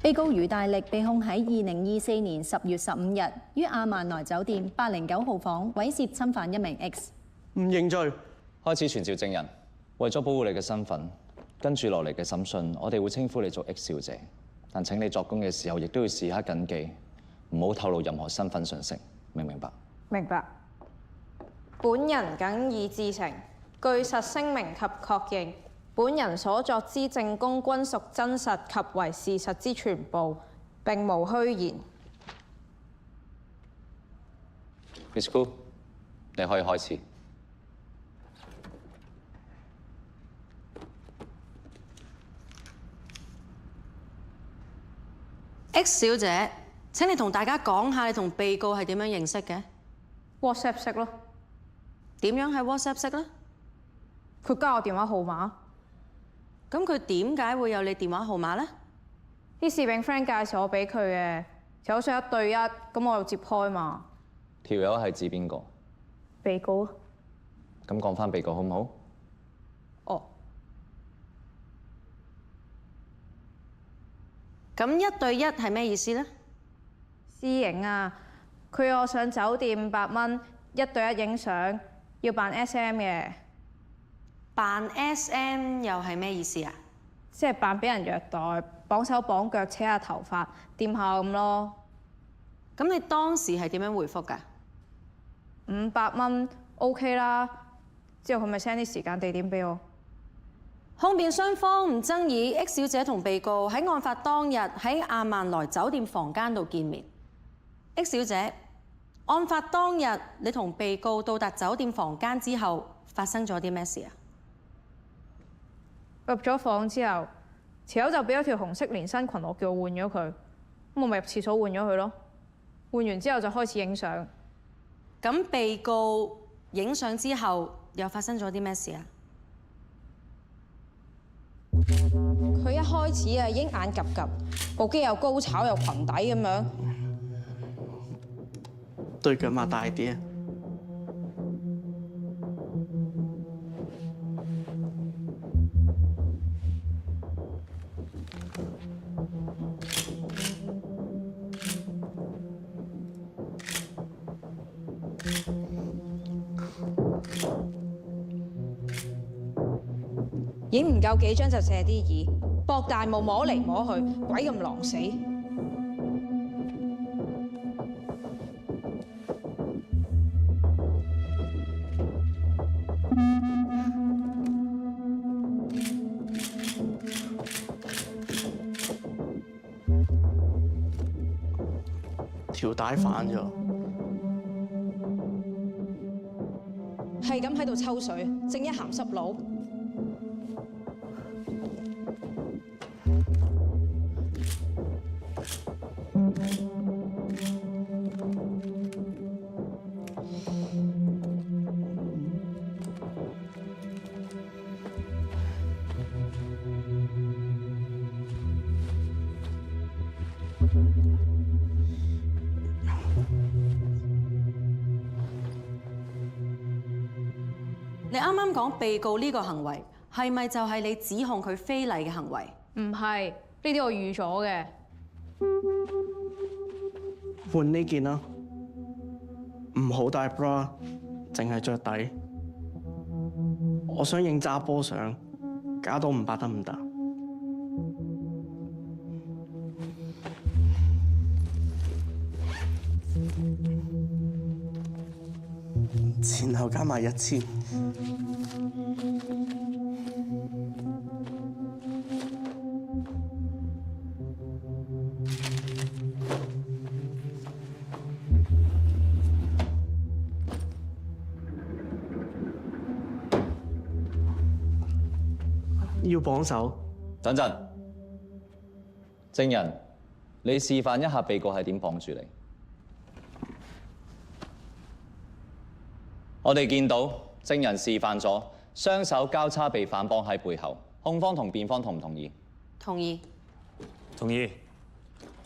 被告余大力被控喺2024年10月15日於亞曼萊酒店809號房猥褻侵犯一名 X。唔認罪。開始傳召證人。為咗保護你嘅身份，跟住落嚟嘅審訊，我哋會稱呼你做 X 小姐。但請你作供嘅時候，亦都要時刻緊記，唔好透露任何身份信息，明唔明白？明白。本人謹以至誠，據實聲明及確認，本人所作之證供均屬真實及為事實之全部，並無虛言。Miss Koo， 你可以開始。X 小姐，請你同大家講下你同被告係點樣認識嘅 WhatsApp 識咯，點樣喺 WhatsApp 識呢？佢加我電話號碼。咁佢點解會有你電話號碼呢？啲攝影 friend 介紹我俾佢嘅，就想1對1，咁我又接開嘛。條友係指邊個？被告。咁講翻被告好唔好？哦。咁1對1係咩意思呢？私影啊，佢要我上酒店500蚊1對1影相，要扮 SM 嘅。扮 SM 又係咩意思啊？即係扮俾人虐待，綁手綁腳，扯下頭髮，掂下咁咯。咁你當時係點樣回覆㗎？500蚊 OK 啦，之後佢咪 send 啲時間地點俾我。控辯雙方唔爭議 X 小姐同被告喺案發當日喺亞曼萊酒店房間度見面。X 小姐，案發當日你同被告到達酒店房間之後，發生咗啲咩事啊？入咗房之後，條友就俾咗條紅色連身裙我，叫我換咗佢，咁我咪入廁所換咗佢咯。換完之後就開始影相。咁被告影相之後又發生咗啲咩事啊？佢一開始啊已經眼 𥄫𥄫，部機又高炒又裙底咁樣。對腳擘大啲啊！影唔夠幾張就借啲意，博大霧摸嚟摸去，鬼咁狼死。條帶反咗，係咁喺度抽水，正一鹹濕佬。你啱啱講被告呢個行為係咪就係你指控佢非禮嘅行為？唔係，呢啲我預咗嘅。換呢件啦，唔好帶 bra， 淨係着底。我想影揸波相，加到500得唔得？前後加埋1000。要綁手。等陣，證人，你示範一下被告係點綁住你。我哋見到證人示範咗雙手交叉被反綁喺背後，控方同辯方同唔同意？同意。同意。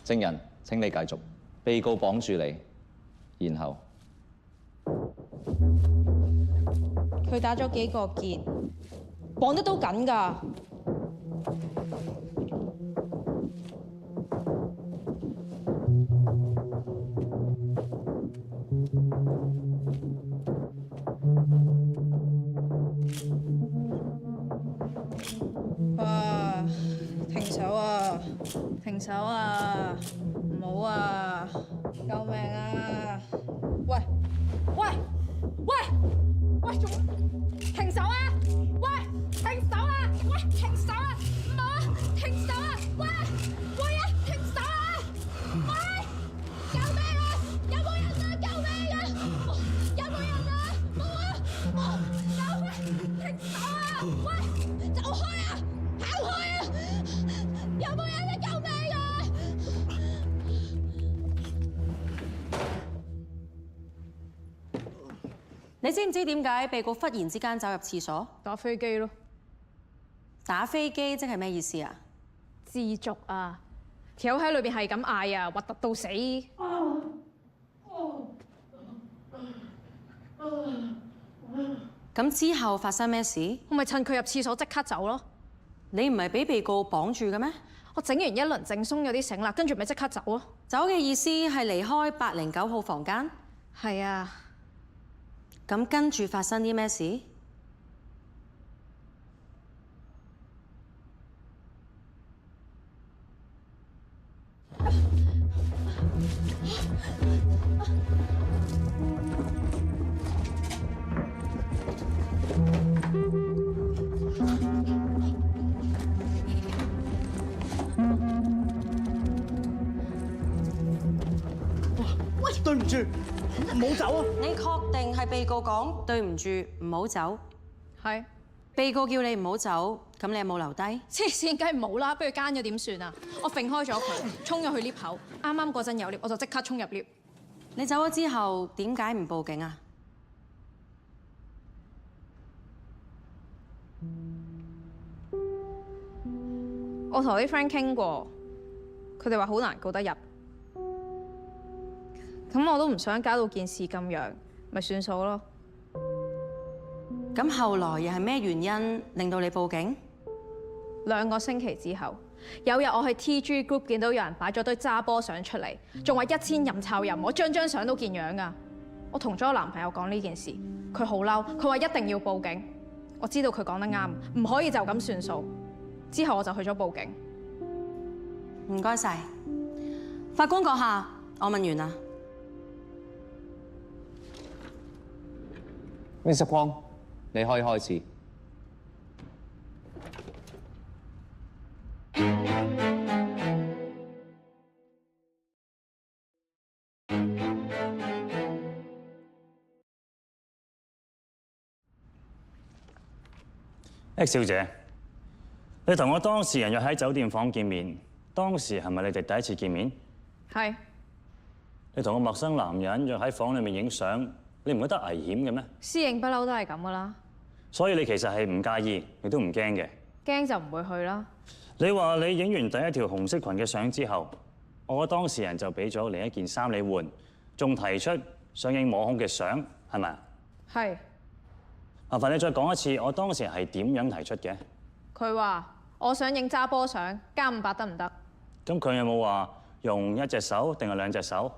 證人，請你繼續。被告綁住你，然後佢打咗幾個結，綁得都緊㗎。停手啊！唔好啊！救命啊！喂喂喂喂，做停手啊！喂，停手啊！喂，停手啊！唔好啊！停手啊！喂喂啊！停手啊！喂，救命啊！有冇人啊？救命啊！有冇人啊？冇啊！冇！救命！停手啊！喂，走開啊！行開啊！有冇人啊？救命啊！你知唔知點解被告忽然之間走入廁所？打飛機咯，打飛機即係咩意思啊？知足啊！條友喺裏邊係咁嗌啊，核突到死！咁之後發生咩事？我咪趁佢入廁所即刻走咯。你唔係俾被告綁住嘅咩？我整完一輪整鬆咗啲繩啦，跟住咪即刻走咯。走嘅意思係離開809號房間？係啊。咁跟住發生啲咩事？喂，對唔住，唔好走啊！你確定係被告講對唔住，唔好走？係。被告叫你唔好走，咁你有冇留低？黐線，梗係冇啦，不如奸咗點算啊？我揈開咗佢，衝咗去 lift 口，啱啱嗰陣有 lift，我就即刻衝入 lift。你走咗之後，點解唔報警啊？我同啲 friend 傾過，佢哋話好難告得入。咁我都唔想搞到件事咁樣，咪算數咯。咁後來又係咩原因令到你報警？2個星期之後，有日我去 TG Group 見到有人擺咗堆揸波相出嚟，仲話1000任抄任，我張相都見樣㗎。我同咗我男朋友講呢件事，佢好嬲，佢話一定要報警。我知道佢講得啱，唔可以就咁算數。之後我就去咗報警。唔該晒，法官閣下，我問完啦。Mr. Kwong，你可以開始。X 小姐，你同我當事人約喺酒店房見面，當時係咪你哋第一次見面？係。你同個陌生男人約喺房裏面影相，你唔覺得危險嘅咩？私影不嬲都係咁噶啦。所以你其實係唔介意，亦都唔驚嘅。驚就唔會去啦。你話你影完第一條紅色裙嘅相之後，我個當事人就俾咗另一件衫你換，仲提出想影摸胸嘅相，係咪？係。麻煩你再講一次，我當時係點樣提出嘅？佢話我想影揸波相，加500得唔得？咁佢有冇話用一隻手定係2隻手？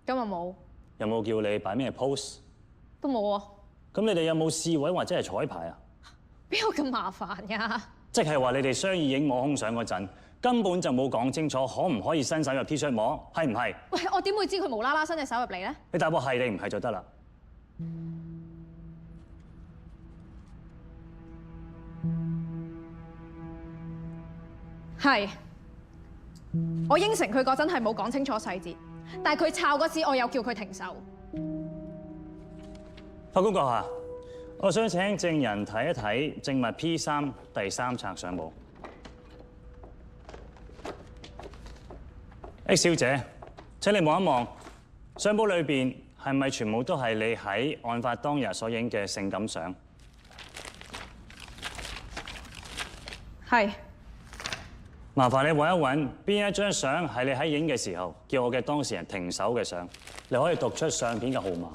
今日冇。有冇叫你擺咩 pose？ 都冇啊。咁你哋有冇試位或者係彩排啊？邊有咁麻煩㗎？即係話你哋商議影摸胸相嗰陣，根本就冇講清楚可唔可以伸手入 T 恤摸，係唔係？喂，我點會知佢無啦啦伸隻手入嚟咧？你答我係定唔係就得啦。係。我應承佢嗰陣係冇講清楚細節，但係佢抄嗰時，我有叫佢停手。法官閣下，我想請證人睇一睇證物 P3第3冊相簿。X 小姐，請你望一望相簿裏邊係咪全部都係你喺案發當日所影嘅性感相？係。麻煩你揾一揾邊一張相係你喺影嘅時候叫我嘅當事人停手嘅相，你可以讀出相片嘅號碼。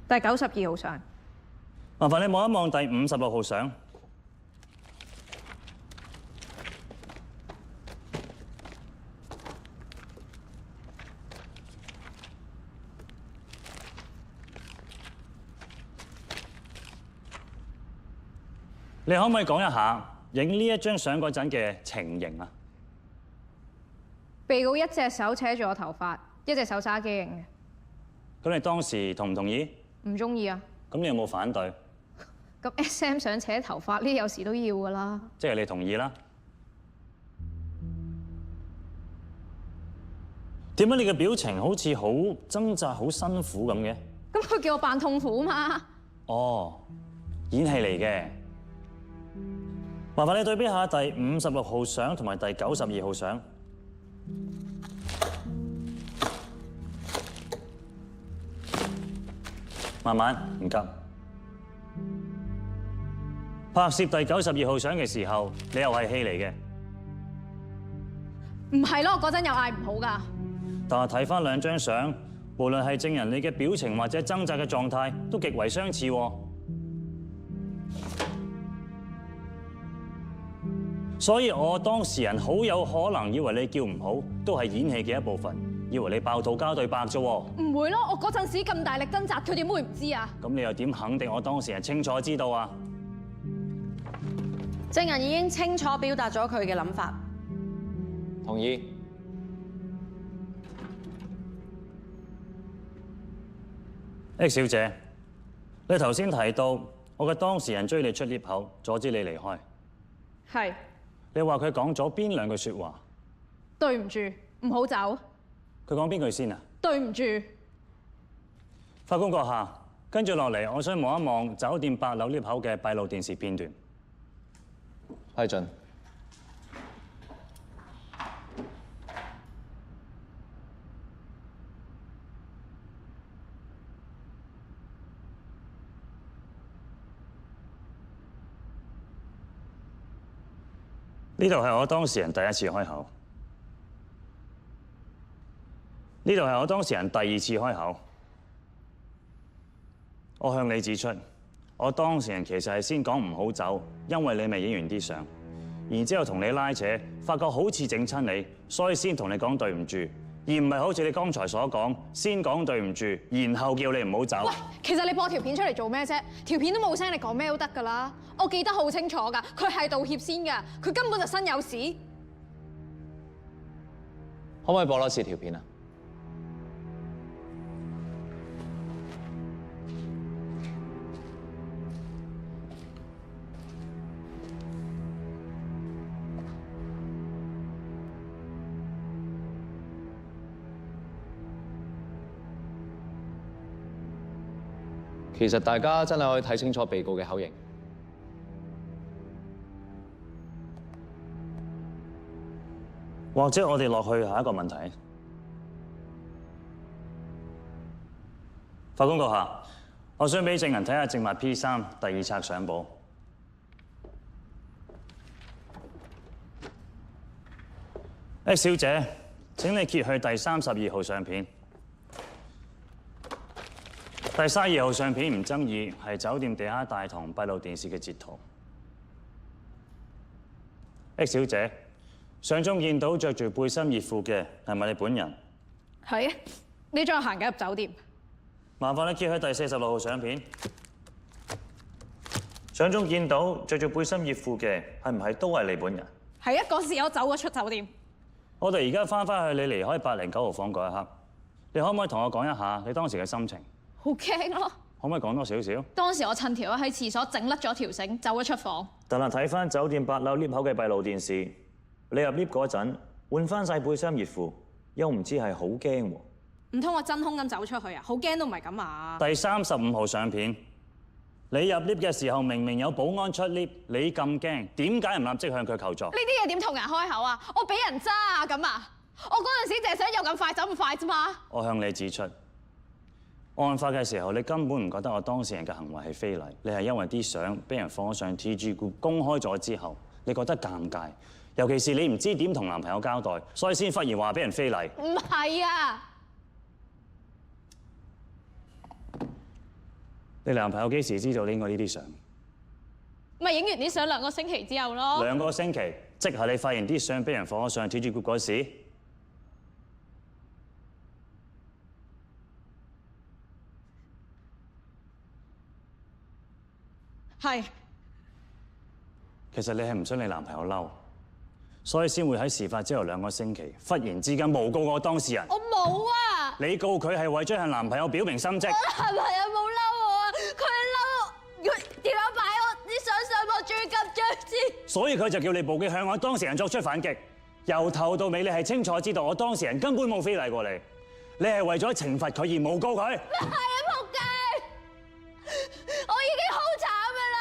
第92號相。麻煩你望一望第56號相。你可唔可以講一下影呢一張相嗰陣嘅情形啊？被告一隻手扯住我頭髮，一隻手揸機影咁你當時同唔同意？嘅，唔中意啊。咁你有冇反對？咁 SM 想扯頭髮呢，有時都要㗎啦。即係你同意啦。點解你嘅表情好似好掙扎、好辛苦咁嘅？咁佢叫我扮痛苦嘛。哦，演戲嚟嘅。麻煩你對比下第56號相同埋第92號相。慢慢，唔急。拍攝第92號相嘅時候，你又係戲嚟嘅。唔係咯，嗰陣又嗌唔好㗎。但係睇翻兩張相，無論係證人你嘅表情或者掙扎嘅狀態，都極為相似喎。所以我當事人好有可能以為你叫唔好，都係演戲嘅一部分，以為你爆肚交對白啫喎。唔會咯，我嗰陣時咁大力掙扎，佢點會唔知啊？咁你又點肯定我當事人清楚知道啊？證人已經清楚表達咗佢嘅諗法。同意。X 小姐，你頭先提到我嘅當事人追你出 lift 口，阻止你離開。係。你話佢講咗邊兩句説話？對唔住，唔好走。佢講邊句先啊？對唔住。法官閣下，跟住落嚟，我想望一望酒店8樓 lift 口嘅閉路電視片段。批准。呢度係我當事人第一次開口，呢度係我當事人第二次開口。我向你指出，我當事人其實係先講唔好走，因為你未影完啲相，然之後同你拉扯，發覺好似整親你，所以先同你講對唔住，而唔係好似你剛才所講，先講對唔住，然後叫你唔好走。喂，其實你播條片出嚟做咩啫？條片都冇聲，你講咩都得㗎啦。我記得好清楚㗎，佢係道歉先㗎，佢根本就身有屎。可唔可以播多次條片啊？其實大家真係可以睇清楚被告嘅口型。或者我哋落去下一個問題。法官閣下，我想俾證人睇下證物 P3第2冊相簿。X 小姐，請你揭去第32號相片。第32號相片唔爭議，係酒店地下大堂閉路電視嘅截圖。X 小姐，相中見到着住背心熱褲嘅係咪你本人？係啊，你再行緊入酒店。麻煩你揭去第46號相片。相中見到着住背心熱褲嘅係唔係都係你本人？係啊，嗰時我走咗出酒店。我哋而家翻返去你離開809號房嗰一刻，你可唔可以同我講一下你當時嘅心情？好驚咯！可唔可以講多少少？當時我趁條友喺廁所整甩咗條繩，走咗出房。但係睇翻酒店8樓 lift 口嘅閉路電視，你入 lift 嗰陣換翻晒背心熱褲，又唔知係好驚喎。唔通我真空咁走出去啊？好驚都唔係咁啊！第35號相片，你入 lift 嘅時候明明有保安出 lift，你咁驚，點解唔立即向佢求助？呢啲嘢點同人開口啊？我俾人揸啊咁啊！我嗰陣時淨係想有咁快走咁快啫嘛！我向你指出，案發嘅時候，你根本唔覺得我當事人嘅行為係非禮，你係因為啲相俾人放咗上 TG Group 公開咗之後，你覺得尷尬，尤其是你唔知點同男朋友交代，所以先忽然話俾人非禮。唔係啊！你男朋友幾時知道呢個呢啲相？咪影完啲相2個星期之後咯。2個星期，即係你發現啲相俾人放咗上 TG Group 嗰時。係。其實你係唔想你男朋友嬲，所以先會喺事發之後2個星期，忽然之間誣告我當事人。我冇啊！你告佢係為咗向男朋友表明心跡。我男朋友冇嬲我啊！佢嬲佢電話擺我啲相上網最急最知。所以佢就叫你報警向我當事人作出反擊。由頭到尾，你係清楚知道我當事人根本冇非禮過你，你係為咗懲罰佢而誣告佢。係啊，仆街！我已經好慘噶啦，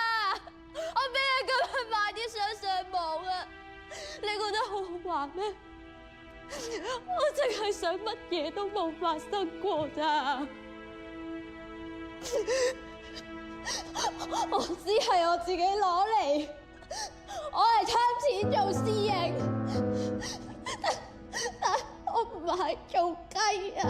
我俾人咁樣擺啲相上網啊！你覺得好好玩咩？我淨係想乜嘢都冇發生過咋。我只係我自己攞嚟，我係貪錢做私刑，但我唔係做雞啊！